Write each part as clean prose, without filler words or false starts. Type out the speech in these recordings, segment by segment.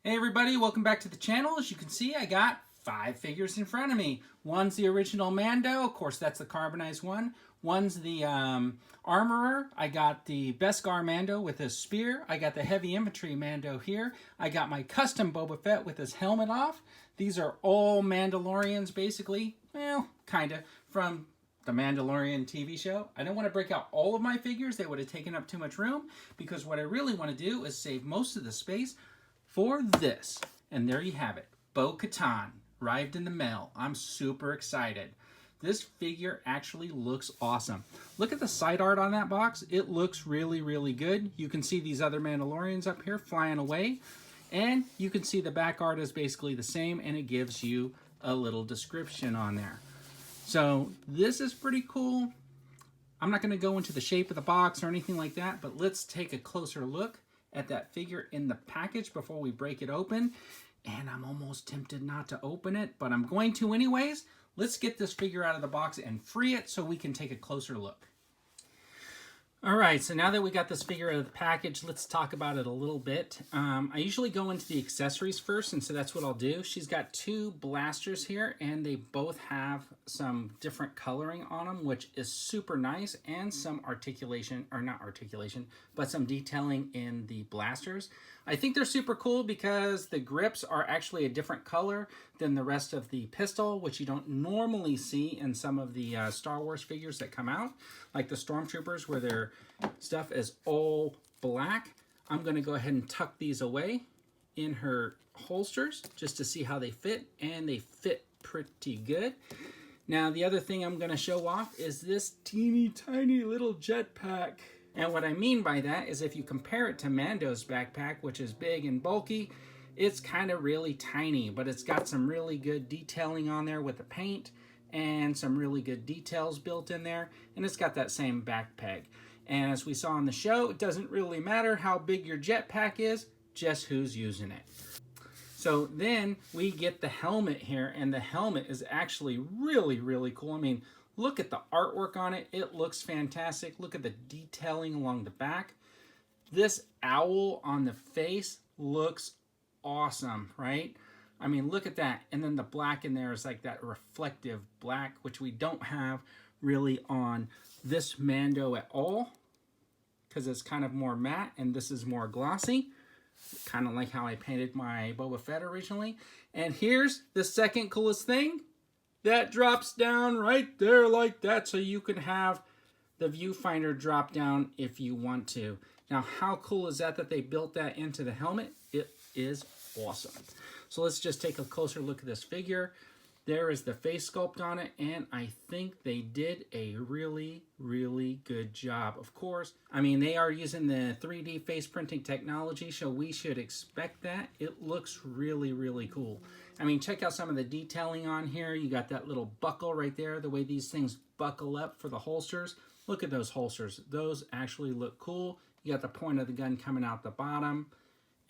Hey everybody, welcome back to the channel. As you can see, I got 5 figures in front of me. One's the original Mando, of course that's the carbonized one. One's the Armorer. I got the Beskar Mando with his spear. I got the Heavy Infantry Mando here. I got my custom Boba Fett with his helmet off. These are all Mandalorians basically, well, kinda, from the Mandalorian TV show. I don't want to break out all of my figures. They would have taken up too much room, because what I really want to do is save most of the space for this. And there you have it. Bo-Katan arrived in the mail. I'm super excited. This figure actually looks awesome. Look at the side art on that box. It looks really, really good. You can see these other Mandalorians up here flying away. And you can see the back art is basically the same, and it gives you a little description on there. So this is pretty cool. I'm not going to go into the shape of the box or anything like that, but let's take a closer look at that figure in the package before we break it open. And I'm almost tempted not to open it, but I'm going to anyways. Let's get this figure out of the box and free it so we can take a closer look. All right, so now that we got this figure out of the package, let's talk about it a little bit. I usually go into the accessories first, and so that's what I'll do. She's got 2 blasters here, and they both have some different coloring on them, which is super nice, and some articulation, or not articulation, but some detailing in the blasters. I think they're super cool because the grips are actually a different color than the rest of the pistol, which you don't normally see in some of the Star Wars figures that come out, like the Stormtroopers, where their stuff is all black. I'm going to go ahead and tuck these away in her holsters just to see how they fit, and they fit pretty good. Now, the other thing I'm going to show off is this teeny tiny little jetpack. And what I mean by that is if you compare it to Mando's backpack, which is big and bulky, it's kind of really tiny, but it's got some really good detailing on there with the paint and some really good details built in there, and it's got that same back peg. And as we saw in the show, it doesn't really matter how big your jetpack is, just who's using it. So then we get the helmet here, and the helmet is actually really, really cool. I mean, look at the artwork on it. It looks fantastic. Look at the detailing along the back. This owl on the face looks awesome, right? I mean, look at that. And then the black in there is like that reflective black, which we don't have really on this Mando at all, because it's kind of more matte and this is more glossy, kind of like how I painted my Boba Fett originally. And here's the second coolest thing. That drops down right there like that, so you can have the viewfinder drop down if you want to. Now, how cool is that they built that into the helmet? It is awesome. So let's just take a closer look at this figure. There is the face sculpt on it, and I think they did a really, really good job. Of course, I mean, they are using the 3D face printing technology, so we should expect that. It looks really, really cool. I mean, check out some of the detailing on here. You got that little buckle right there, the way these things buckle up for the holsters. Look at those holsters. Those actually look cool. You got the point of the gun coming out the bottom.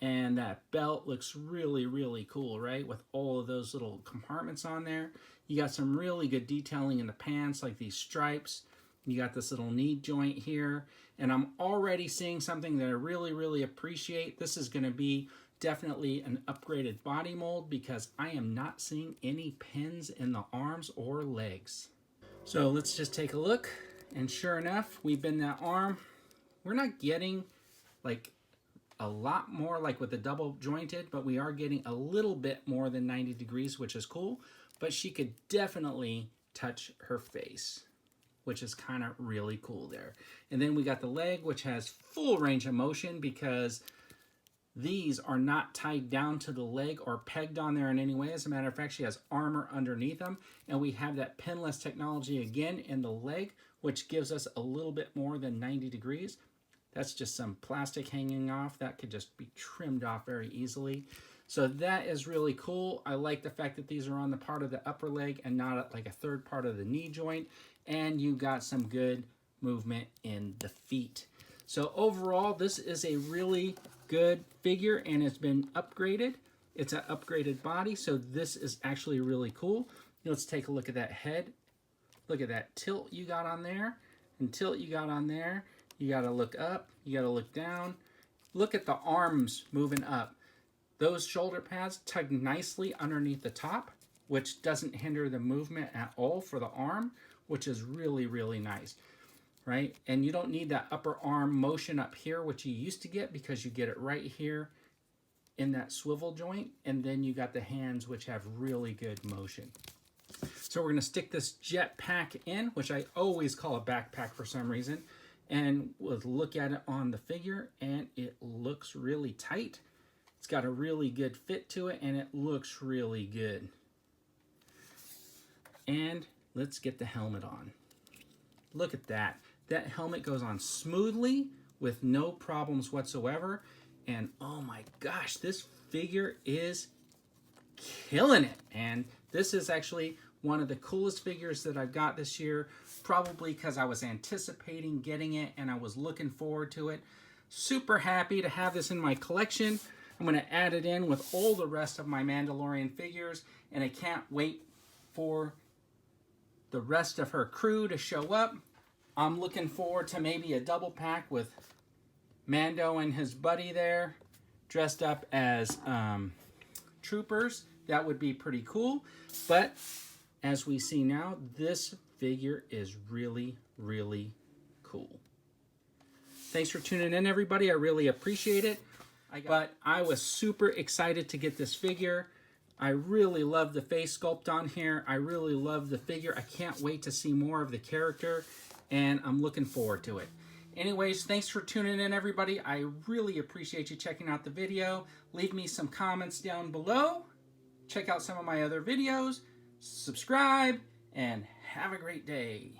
And that belt looks really, really cool, right? With all of those little compartments on there. You got some really good detailing in the pants, like these stripes. You got this little knee joint here. And I'm already seeing something that I really, really appreciate. This is going to be definitely an upgraded body mold, because I am not seeing any pins in the arms or legs. So let's just take a look. And sure enough, we bend that arm. We're not getting like a lot more like with the double jointed, but we are getting a little bit more than 90 degrees, which is cool. But she could definitely touch her face, which is kind of really cool there. And then we got the leg, which has full range of motion, because these are not tied down to the leg or pegged on there in any way. As a matter of fact, she has armor underneath them. And we have that pinless technology again in the leg, which gives us a little bit more than 90 degrees. That's just some plastic hanging off. That could just be trimmed off very easily. So that is really cool. I like the fact that these are on the part of the upper leg and not like a third part of the knee joint. And you got some good movement in the feet. So overall, this is a really good figure, and it's been upgraded. It's an upgraded body, so this is actually really cool. Let's take a look at that head. Look at that tilt you got on there, and tilt you got on there. You got to look up, you got to look down. Look at the arms moving up. Those shoulder pads tug nicely underneath the top, which doesn't hinder the movement at all for the arm, which is really, really nice, right? And you don't need that upper arm motion up here, which you used to get, because you get it right here in that swivel joint, and then you got the hands, which have really good motion. So we're going to stick this jet pack in, which I always call a backpack for some reason, and we'll look at it on the figure, and it looks really tight. It's got a really good fit to it, and it looks really good. And let's get the helmet on. Look at that. That helmet goes on smoothly with no problems whatsoever. And oh my gosh, this figure is killing it. And this is actually one of the coolest figures that I've got this year, probably because I was anticipating getting it and I was looking forward to it. Super happy to have this in my collection. I'm going to add it in with all the rest of my Mandalorian figures, and I can't wait for the rest of her crew to show up. I'm looking forward to maybe a double pack with Mando and his buddy there, dressed up as troopers. That would be pretty cool. But as we see now, this figure is really, really cool. Thanks for tuning in, everybody. I really appreciate it. But I was super excited to get this figure. I really love the face sculpt on here. I really love the figure. I can't wait to see more of the character, and I'm looking forward to it. Anyways, thanks for tuning in, everybody. I really appreciate you checking out the video. Leave me some comments down below. Check out some of my other videos. Subscribe, and have a great day.